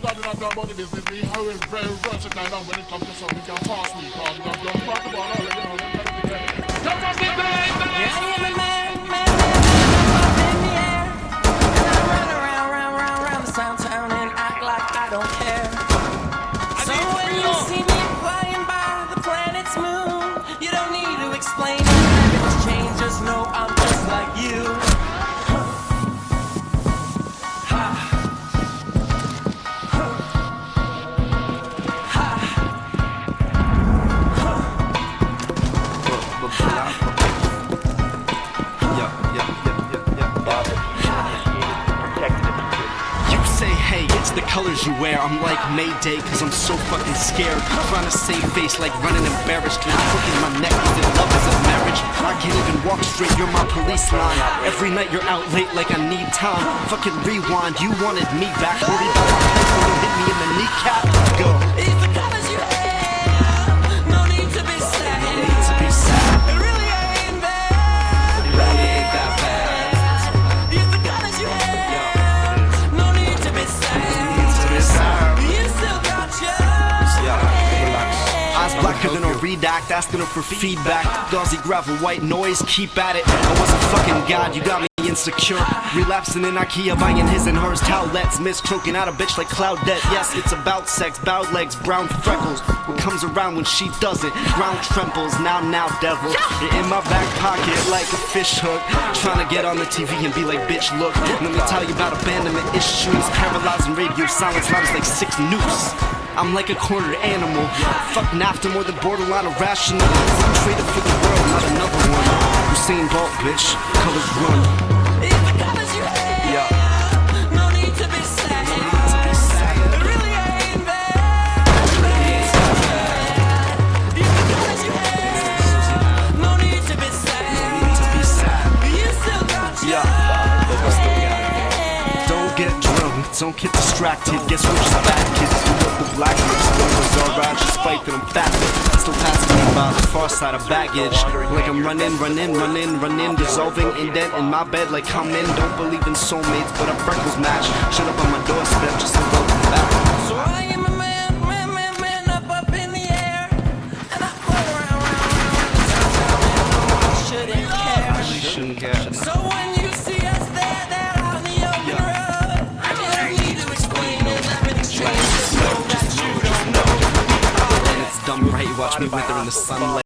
God, we don't talk about the business. We how is very versatile now when it comes to something we can pass we call. We don't talk about all of you know. Come on, get the light, the light. I am a man up in the air, and I run around this downtown and act like I don't care. So when you see me flying by the planet's moon, you don't need to explain it. It's changed, just know I'm just like you. The colors you wear, I'm like Mayday, cause I'm so fucking scared. Trying to save face like running embarrassed. You're crooked my neck, is it love, is it marriage? I can't even walk straight, you're my police line. Every night you're out late like I need time. Fucking rewind, you wanted me back. Worried about my head when you hit me in the kneecap. Go. It's the colors you have, no need to be sad. No need to be sad. It really ain't bad. It really ain't that bad. It's the colors you have, no need to be sad. You still got yours. Eyes blacker than a redact, asking her for feedback. Dawsy gravel, white noise, keep at it. I wasn't fucking God, you got me insecure. Relapsing in Ikea, buying his and hers towelettes. Miss choking out a bitch like Claudette. Yes, it's about sex, bowed legs, brown freckles. What comes around when she does it? Ground trembles, now, devil. In my back pocket like a fish hook. Trying to get on the TV and be like, bitch, look. Let me tell you about abandonment issues. Paralyzing radio silence, loud as like 6 nukes. I'm like a cornered animal. Fuck NAFTA more than borderline irrational. I'm traded for the world, not another one. Usain Bolt, bitch. Colors run. It's the colors you have, no need to be sad. It really ain't bad. It's the colors you have, no need to be sad. You still got yours. Don't get drunk, don't get distracted. Guess we're just fat kids who love the black lips. Numbers all around, just spite that I'm fat. Still passing me by the far side of baggage. Like I'm running, dissolving, indent in my bed like I'm in. Don't believe in soulmates, but our freckles match. Shut up on my doorstep, just a welcome back. So I am a man up in the air, and I float around I shouldn't care. I shouldn't care. So when you see us there out in the open road, I don't need to explain it, everything's changed. Just know that you don't know. And it's dumb right, watch me wither in the sunlight.